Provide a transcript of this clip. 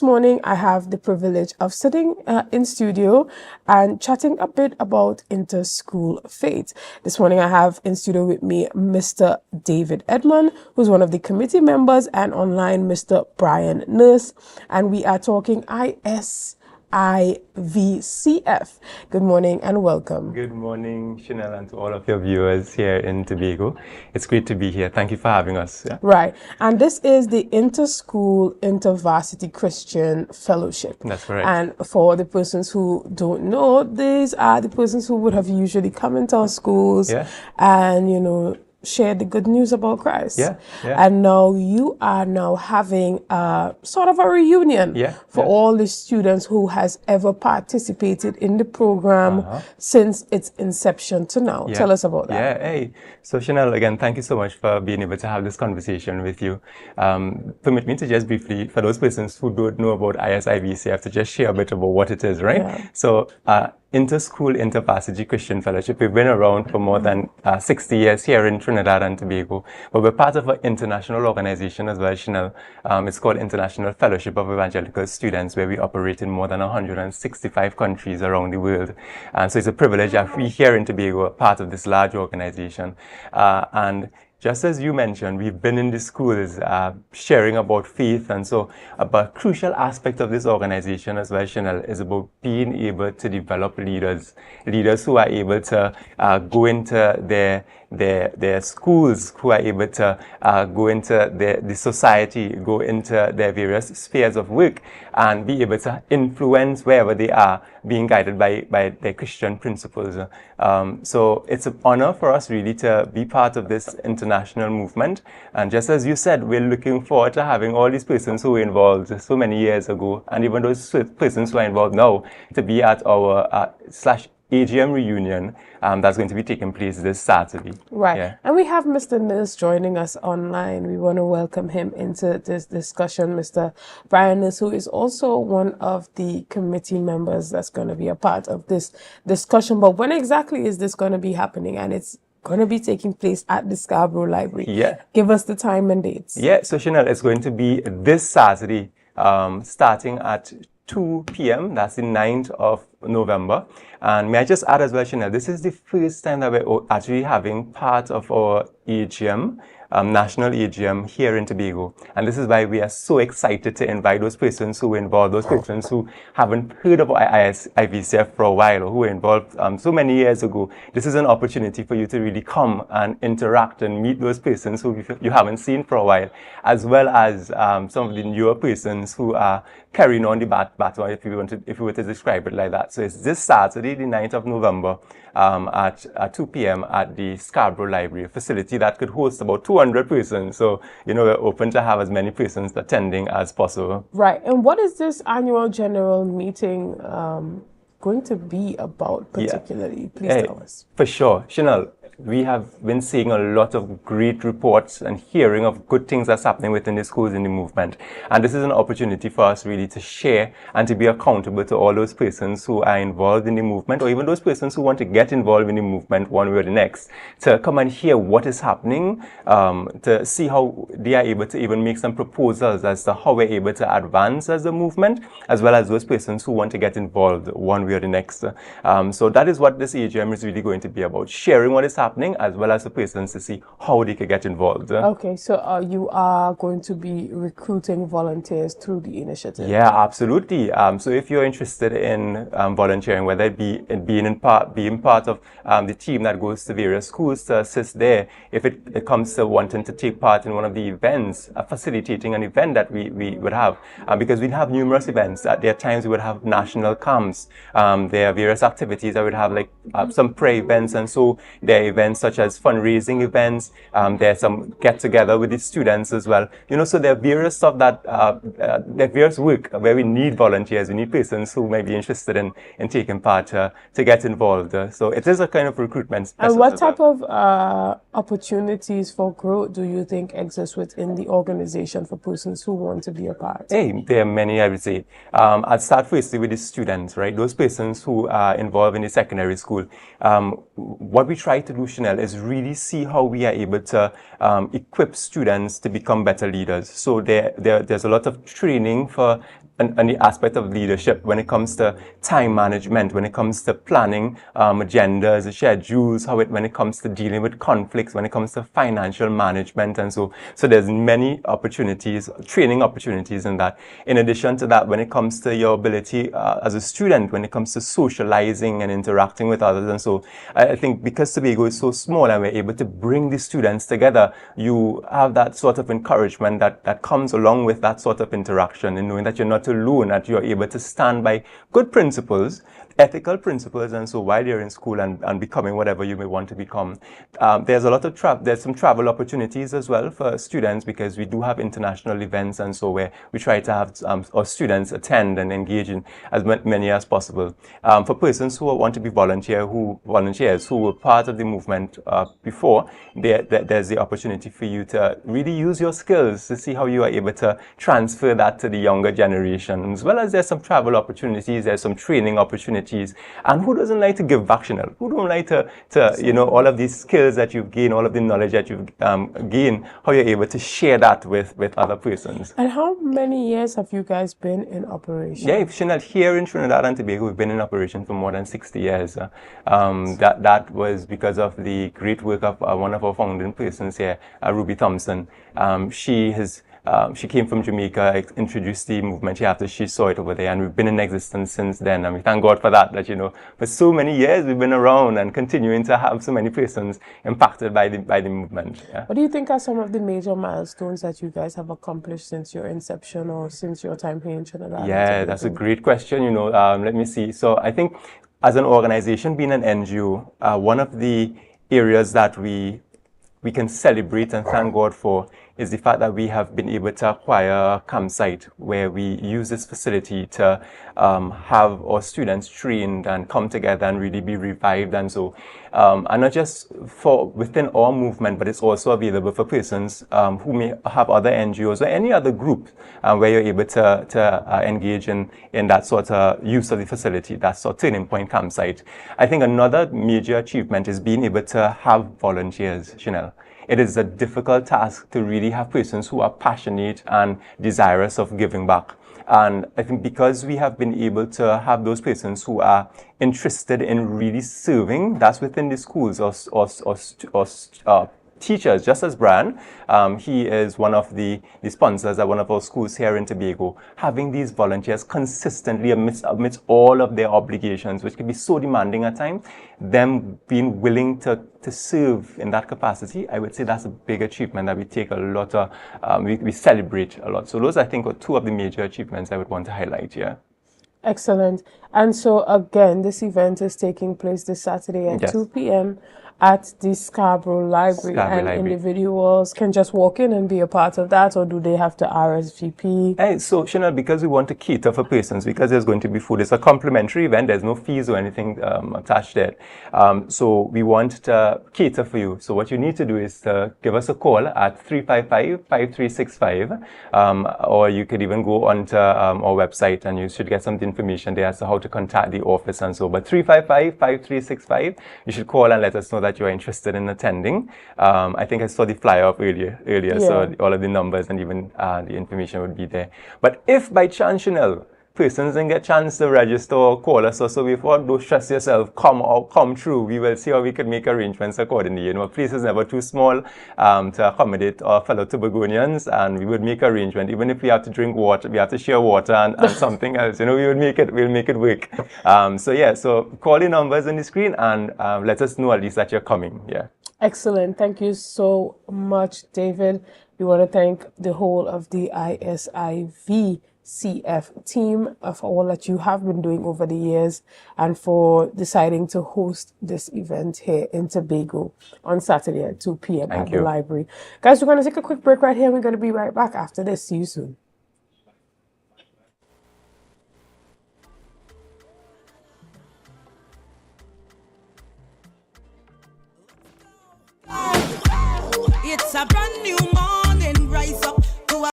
this morning I have the privilege of sitting in studio and chatting a bit about inter-school faith. This morning I have in studio with me Mr. David Edmund, who's one of the committee members, and online Mr. Brian Nurse, and we are talking IVCF. Good morning and welcome. Good morning, Shenell, and to all of your viewers here in Tobago. It's great to be here. Thank you for having us. Yeah? Right. And this is the Inter-School Intervarsity Christian Fellowship. That's correct. And for the persons who don't know, these are the persons who would have usually come into our schools and, share the good news about Christ. And now you are now having sort of a reunion for all the students who has ever participated in the program since its inception to now. Tell us about that. So Shenell, again, thank you so much for being able to have this conversation with you. Permit me to just briefly, for those persons who don't know about IVCF, to just share a bit about what it is, right? So Inter-School Intervarsity Christian Fellowship. We've been around for more than 60 years here in Trinidad and Tobago, but we're part of an international organization as well, Shenell. It's called International Fellowship of Evangelical Students, where we operate in more than 165 countries around the world. And so it's a privilege that we here in Tobago are part of this large organization. And just as you mentioned, we've been in the schools sharing about faith, and so a crucial aspect of this organization as well, Shenell, is about being able to develop leaders who are able to go into their schools, who are able to go into the society, go into their various spheres of work, and be able to influence wherever they are, being guided by their Christian principles. So it's an honor for us really to be part of this international movement. And just as you said, we're looking forward to having all these persons who were involved so many years ago, and even those persons who are involved now, to be at our AGM reunion that's going to be taking place this Saturday. Right. And we have Mr. Nurse joining us online. We want to welcome him into this discussion, Mr. Brian Nurse, who is also one of the committee members that's going to be a part of this discussion. But when exactly is this going to be happening? And it's going to be taking place at the Scarborough Library. Give us the time and dates. So Shenell, it's going to be this Saturday, starting at 2 p.m. That's the 9th of November. And may I just add as well, Shenell, this is the first time that we're actually having part of our AGM, national AGM here in Tobago. And this is why we are so excited to invite those persons who were involved, those persons who haven't heard of IVCF for a while, or who were involved so many years ago. This is an opportunity for you to really come and interact and meet those persons who you haven't seen for a while, as well as some of the newer persons who are carrying on the baton, if we were to describe it like that. So it's this Saturday, the 9th of November, at 2 p.m. at the Scarborough Library, a facility that could host about 200 persons. So, we're open to have as many persons attending as possible. Right. And what is this annual general meeting going to be about particularly? Please tell us. For sure. Shenell, we have been seeing a lot of great reports and hearing of good things that's happening within the schools in the movement. And this is an opportunity for us really to share and to be accountable to all those persons who are involved in the movement, or even those persons who want to get involved in the movement one way or the next, to come and hear what is happening, to see how they are able to even make some proposals as to how we're able to advance as a movement, as well as those persons who want to get involved one way or the next. So that is what this AGM is really going to be about, sharing what is happening, as well as the persons to see how they can get involved. Okay, so you are going to be recruiting volunteers through the initiative? Yeah, absolutely. So if you're interested in volunteering, whether it be being part of the team that goes to various schools to assist there, if it comes to wanting to take part in one of the events, facilitating an event that we would have, because we'd have numerous events. There are times we would have national camps. There are various activities that would have like some prayer events, and so there are events such as fundraising events. There's some get-together with the students as well. So there are various stuff that, there are various work where we need volunteers. We need persons who might be interested in taking part to get involved. So it is a kind of recruitment. And what type of opportunities for growth do you think exist within the organization for persons who want to be a part? There are many, I would say. I'll start firstly with the students, right? Those persons who are involved in the secondary school. What we try to do, Shenell, is really see how we are able to equip students to become better leaders. So there's a lot of training for the aspect of leadership when it comes to time management, when it comes to planning agendas, schedules, when it comes to dealing with conflicts, when it comes to financial management, and so there's many opportunities, training opportunities in that. In addition to that, when it comes to your ability as a student, when it comes to socializing and interacting with others, and so I think because Tobago is so small and we're able to bring the students together, you have that sort of encouragement that comes along with that sort of interaction, and knowing that you're not alone, that you're able to stand by good principles, ethical principles, and so while you're in school and becoming whatever you may want to become. There's a lot of there's some travel opportunities as well for students, because we do have international events, and so where we try to have our students attend and engage in as many as possible. For persons who want to be volunteers who were part of the movement before, there's the opportunity for you to really use your skills to see how you are able to transfer that to the younger generation, as well as there's some travel opportunities, there's some training opportunities. And who doesn't like to give back, Shenell? Who don't like to all of these skills that you've gained, all of the knowledge that you've gained, how you're able to share that with other persons. And how many years have you guys been in operation? Yeah, Shenell, here in Trinidad and Tobago, we've been in operation for more than 60 years. That was because of the great work of one of our founding persons here, Ruby Thompson. She came from Jamaica, introduced the movement here after she saw it over there, and we've been in existence since then. And we thank God for that, for so many years we've been around and continuing to have so many persons impacted by the movement. Yeah. What do you think are some of the major milestones that you guys have accomplished since your inception or since your time here in Trinidad? Yeah, that's a great question. Let me see. So I think as an organization, being an NGO, one of the areas that we can celebrate and thank God for is the fact that we have been able to acquire a campsite where we use this facility to have our students trained and come together and really be revived, and so and not just for within our movement, but it's also available for persons who may have other NGOs or any other group where you're able to engage in that sort of use of the facility. That's our Turning Point campsite. I think another major achievement is being able to have volunteers, Shenell. It is a difficult task to really have persons who are passionate and desirous of giving back. And I think because we have been able to have those persons who are interested in really serving, that's within the schools or teachers, just as Brian, he is one of the sponsors at one of our schools here in Tobago, having these volunteers consistently amidst all of their obligations, which can be so demanding at times, them being willing to serve in that capacity, I would say that's a big achievement that we take a lot of, we celebrate a lot. So those, I think, are two of the major achievements I would want to highlight here. Excellent. And so again, this event is taking place this Saturday at 2 p.m. at the Scarborough Library, individuals can just walk in and be a part of that, or do they have to RSVP? So, Shenell, because we want to cater for persons, because there's going to be food, it's a complimentary event, there's no fees or anything attached to it. So we want to cater for you. So what you need to do is to give us a call at 355-5365, or you could even go onto our website and you should get some information there as to how to contact the office and so. But 355-5365, you should call and let us know that you are interested in attending. I think I saw the flyer up earlier, so all of the numbers and even the information would be there. But if by chance, Shenell, persons didn't get a chance to register or call us, so we thought, don't stress yourself, come through. We will see how we can make arrangements accordingly. A place is never too small to accommodate our fellow Tobagonians, and we would make arrangement. Even if we have to drink water, we have to share water and something else. we'll make it work. So call the numbers on the screen and let us know at least that you're coming. Yeah. Excellent. Thank you so much, David. We want to thank the whole of the IVCF team of all that you have been doing over the years and for deciding to host this event here in Tobago on Saturday at 2 p.m. at the library. Guys, we're going to take a quick break right here. We're going to be right back after this. See you soon. It's a brand new